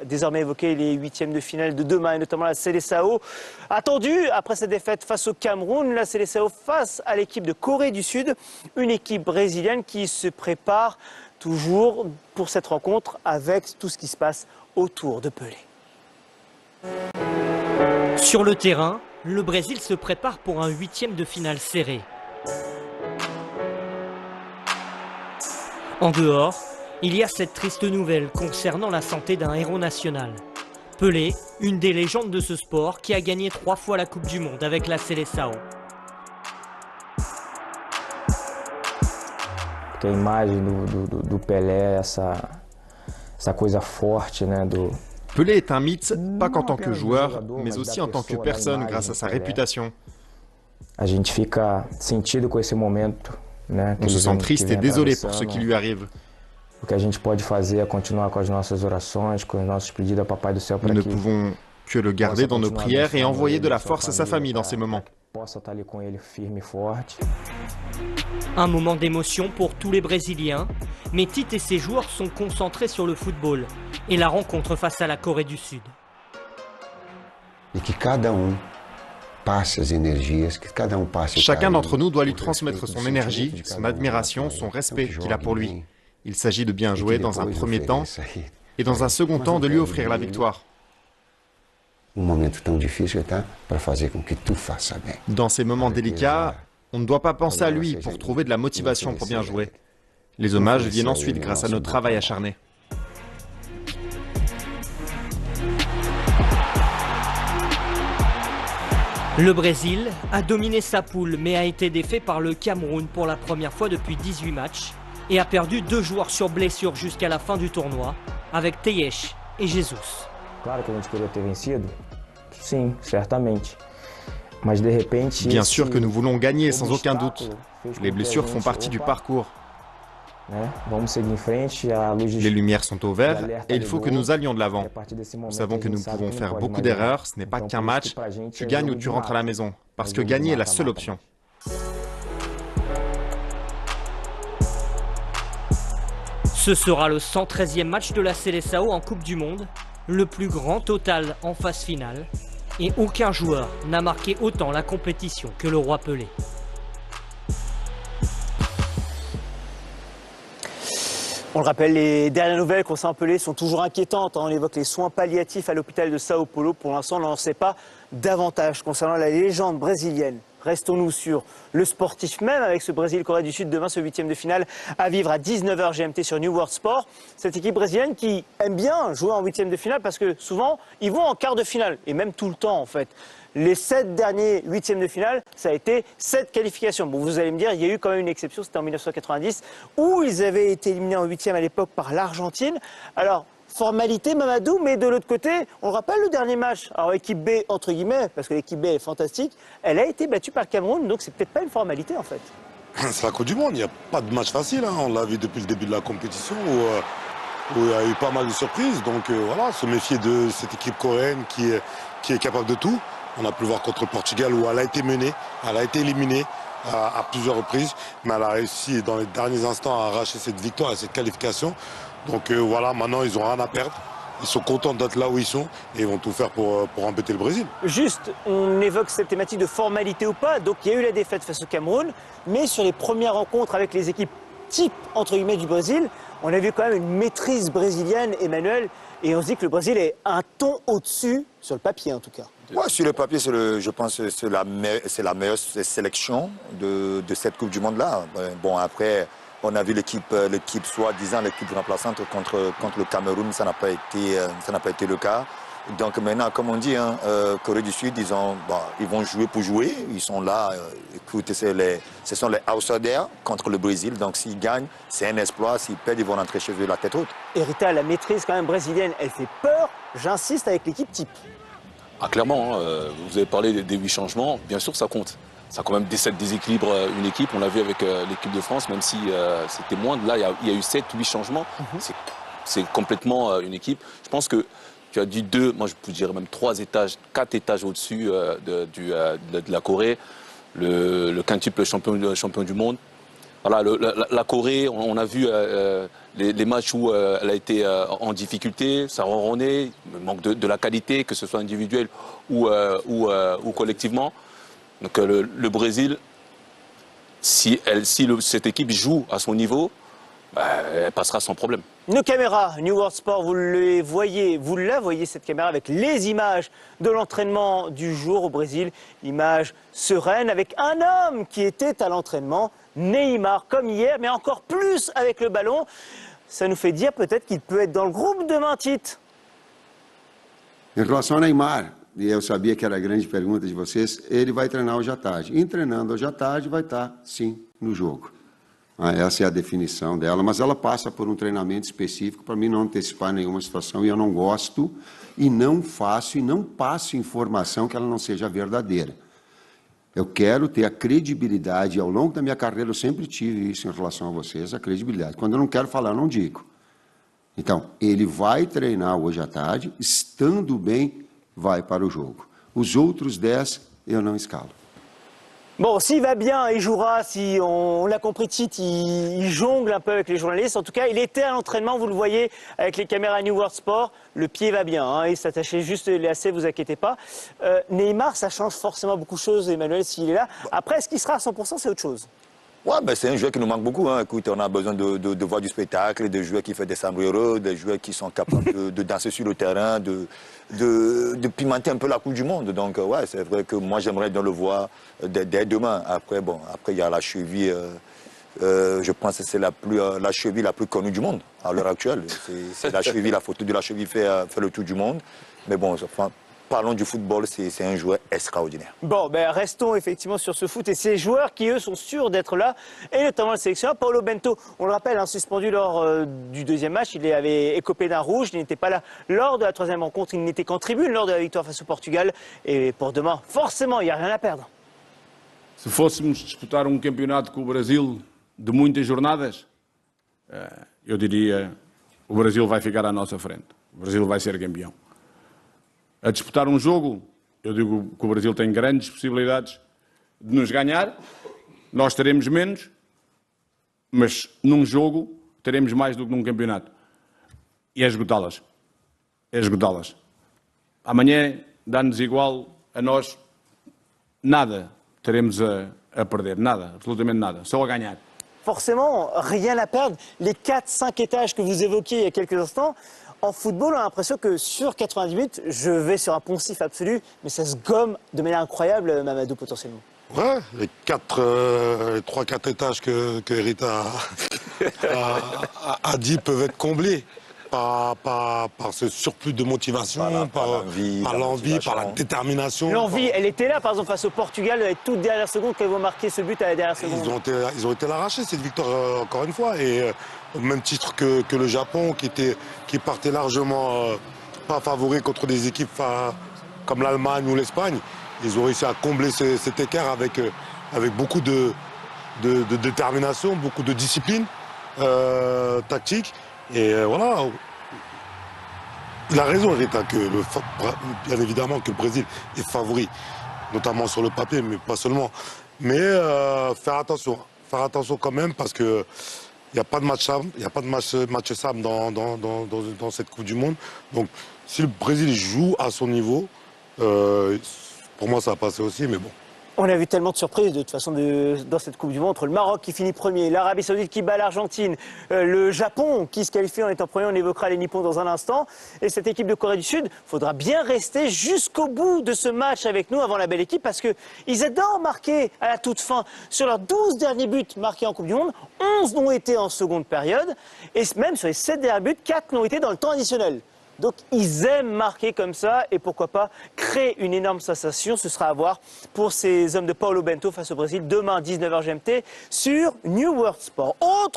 désormais évoquer les huitièmes de finale de demain et notamment la Seleção. Attendue après cette défaite face au Cameroun, la Seleção face à l'équipe de Corée du Sud, une équipe brésilienne qui se prépare toujours pour cette rencontre avec tout ce qui se passe autour de Pelé. Sur le terrain, le Brésil se prépare pour un huitième de finale serré. En dehors, il y a cette triste nouvelle concernant la santé d'un héros national. Pelé, une des légendes de ce sport qui a gagné 3 fois la Coupe du Monde avec la Seleção. A imagem do Pelé, essa coisa forte, né, Pelé est un mythe, pas qu'en tant que joueur, mais aussi en tant que personne grâce à sa réputation. A gente fica sentido com esse momento, né? On se sent triste et désolé pour ce qui lui arrive. O que a gente pode fazer é continuar com as nossas orações, com os nossos pedidos ao Papai do Céu para Nous ne que pouvons que le garder dans nos prières et envoyer de la force à sa famille dans ces moments. possa estar ali com ele firme e forte. Un moment d'émotion pour tous les Brésiliens, mais Tite et ses joueurs sont concentrés sur le football et la rencontre face à la Corée du Sud. E que cada passe as energias, que cada passe. Chacun d'entre nous doit lui transmettre son énergie, son admiration, son respect qu'il a pour lui. Il s'agit de bien jouer dans un premier temps et dans un second temps de lui offrir la victoire. Momento tão difícil, tá? Para fazer com que tu faça bem. Dans ces moments délicats, on ne doit pas penser à lui pour trouver de la motivation pour bien jouer. Les hommages viennent ensuite grâce à notre travail acharné. Le Brésil a dominé sa poule mais a été défait par le Cameroun pour la première fois depuis 18 matchs et a perdu 2 joueurs sur blessure jusqu'à la fin du tournoi avec Teyech et Jesus. Claro que a gente queria ter vencido, sim, certamente. Mas de repente, bien sûr que nous voulons gagner sans aucun doute. Les blessures font partie du parcours. Les lumières sont au vert et il faut que nous allions de l'avant. Nous savons que nous pouvons faire beaucoup d'erreurs, ce n'est pas qu'un match, tu gagnes ou tu rentres à la maison, parce que gagner est la seule option. Ce sera le 113e match de la Seleção en Coupe du Monde, le plus grand total en phase finale, et aucun joueur n'a marqué autant la compétition que le roi Pelé. On le rappelle, les dernières nouvelles concernant Pelé sont toujours inquiétantes. On évoque les soins palliatifs à l'hôpital de Sao Paulo. Pour l'instant, on n'en sait pas davantage concernant la légende brésilienne. Restons-nous sur le sportif même avec ce Brésil-Corée du Sud demain, ce huitième de finale à vivre à 19h GMT sur New World Sport. Cette équipe brésilienne qui aime bien jouer en huitième de finale parce que souvent, ils vont en quart de finale et même tout le temps en fait. Les 7 derniers huitièmes de finale, ça a été 7 qualifications. Bon, vous allez me dire, il y a eu quand même une exception, c'était en 1990, où ils avaient été éliminés en huitième à l'époque par l'Argentine. Alors, formalité Mamadou, mais de l'autre côté, on rappelle le dernier match. Alors, équipe B, entre guillemets, parce que l'équipe B est fantastique, elle a été battue par le Cameroun, donc c'est peut-être pas une formalité en fait. C'est la Coupe du Monde, il n'y a pas de match facile, hein. On l'a vu depuis le début de la compétition, où il y a eu pas mal de surprises. Donc voilà, se méfier de cette équipe coréenne qui est capable de tout. On a pu le voir contre le Portugal où elle a été menée, elle a été éliminée à plusieurs reprises, mais elle a réussi dans les derniers instants à arracher cette victoire et cette qualification. Donc voilà, maintenant ils n'ont rien à perdre. Ils sont contents d'être là où ils sont et ils vont tout faire pour embêter le Brésil. Juste, on évoque cette thématique de formalité ou pas. Donc il y a eu la défaite face au Cameroun, mais sur les premières rencontres avec les équipes type, entre guillemets, du Brésil, on a vu quand même une maîtrise brésilienne, Emmanuel, et on se dit que le Brésil est un ton au-dessus, sur le papier en tout cas. Ouais, sur le papier, je pense que c'est la meilleure sélection de cette Coupe du Monde-là. Bon, après, on a vu l'équipe soi-disant, l'équipe remplaçante contre le Cameroun, ça n'a pas été le cas. Donc maintenant, comme on dit, hein, Corée du Sud, ils vont jouer pour jouer. Ils sont là, écoute, ce sont les outsiders contre le Brésil. Donc s'ils gagnent, c'est un exploit. S'ils perdent, ils vont rentrer chez eux la tête haute. Et Rita, la maîtrise quand même brésilienne, elle fait peur. J'insiste avec l'équipe type. Ah, clairement, hein, vous avez parlé des 8 changements. Bien sûr, ça compte. Ça quand même déséquilibre une équipe. On l'a vu avec l'équipe de France, même si c'était moins. Là, il y a eu 7-8 changements. C'est complètement une équipe. Je pense que tu as dit 2, moi je dirais même 3 étages, 4 étages au-dessus de la Corée, le quintuple champion du monde. Voilà, la Corée, on a vu les matchs où elle a été en difficulté, ça ronronnait, manque de la qualité, que ce soit individuelle ou collectivement. Donc le Brésil, si cette équipe joue à son niveau, elle passera sans problème. Nos caméras, New World Sport, vous la voyez cette caméra avec les images de l'entraînement du jour au Brésil. Image sereine avec un homme qui était à l'entraînement, Neymar, comme hier, mais encore plus avec le ballon. Ça nous fait dire peut-être qu'il peut être dans le groupe demain, Tite. Em relação ao Neymar, e eu sabia que era a grande pergunta de vocês, ele vai treinar hoje à tarde. E treinando hoje à tarde vai estar, sim, no jogo. Essa é a definição dela, mas ela passa por um treinamento específico para mim não antecipar nenhuma situação e eu não gosto e não faço e não passo informação que ela não seja verdadeira. Eu quero ter a credibilidade, ao longo da minha carreira eu sempre tive isso em relação a vocês, a credibilidade. Quando eu não quero falar, eu não digo. Então, ele vai treinar hoje à tarde, estando bem, vai para o jogo. Os outros 10 eu não escalo. Bon, s'il va bien, il jouera. Si on l'a compris, Tite, il jongle un peu avec les journalistes. En tout cas, il était à l'entraînement, vous le voyez, avec les caméras New World Sport. Le pied va bien, hein, il s'attachait juste les lacets, vous inquiétez pas. Neymar, ça change forcément beaucoup de choses, Emmanuel, s'il est là. Après, est-ce qu'il sera à 100%, c'est autre chose. Ouais, ben c'est un joueur qui nous manque beaucoup. Hein. Écoute, on a besoin de voir du spectacle, des joueurs qui font des sombreros, des joueurs qui sont capables de danser sur le terrain, de pimenter un peu la Coupe du Monde. Donc, ouais, c'est vrai que moi, j'aimerais bien le voir dès demain. Après, bon, après, il y a la cheville. Je pense que c'est la cheville la plus connue du monde à l'heure actuelle. C'est la cheville, la photo de la cheville fait le tour du monde. Mais bon, enfin, parlons du football, c'est un joueur extraordinaire. Bon, ben restons effectivement sur ce foot et ces joueurs qui, eux, sont sûrs d'être là, et notamment le sélectionneur Paulo Bento. On le rappelle, hein, suspendu lors du deuxième match, il avait écopé d'un rouge, il n'était pas là lors de la troisième rencontre, il n'était qu'en tribune lors de la victoire face au Portugal. Et pour demain, forcément, il n'y a rien à perdre. Se fôssemos disputar campeonato com o Brasil de muitas jornadas, eu diria o Brasil vai ficar à nossa frente. O Brasil vai ser campeão. A disputar jogo, eu digo que o Brasil tem grandes possibilidades de nos ganhar, nós teremos menos, mas num jogo teremos mais do que num campeonato. E é esgotá-las. É esgotá-las. Amanhã dá-nos igual a nós nada teremos a perder, nada, absolutamente nada, só a ganhar. Forcément, rien à perdre. Les 4-5 étages que vous évoquiez il y a quelques instants, en football, on a l'impression que sur 90 minutes, je vais sur un poncif absolu, mais ça se gomme de manière incroyable, Mamadou, potentiellement. Ouais, les 3-4 étages que Eric a dit peuvent être comblés par ce surplus de motivation, par l'envie, par la détermination. L'envie, elle était là, par exemple, face au Portugal, avec toute dernière seconde, quand ils vont marquer ce but à la dernière seconde. Ils ont été l'arracher, cette victoire, encore une fois. Et au même titre que le Japon, qui partait largement pas favori contre des équipes comme l'Allemagne ou l'Espagne, ils ont réussi à combler cet écart avec beaucoup de détermination, beaucoup de discipline tactique. Et voilà, il a raison, Rita, bien évidemment que le Brésil est favori, notamment sur le papier, mais pas seulement. Mais faire attention quand même, parce que il n'y a pas de match simple, il n'y a pas de match simple dans cette Coupe du Monde. Donc, si le Brésil joue à son niveau, pour moi, ça va passer aussi, mais bon. On a vu tellement de surprises de toute façon dans cette Coupe du Monde, entre le Maroc qui finit premier, l'Arabie Saoudite qui bat l'Argentine, le Japon qui se qualifie en étant premier, on évoquera les Nippons dans un instant, et cette équipe de Corée du Sud, il faudra bien rester jusqu'au bout de ce match avec nous avant la belle équipe, parce qu'ils adorent marquer à la toute fin. Sur leurs 12 derniers buts marqués en Coupe du Monde, 11 l'ont été en seconde période, et même sur les 7 derniers buts, 4 l'ont été dans le temps additionnel. Donc ils aiment marquer comme ça et pourquoi pas créer une énorme sensation. Ce sera à voir pour ces hommes de Paulo Bento face au Brésil demain 19h GMT sur New World Sport. Autre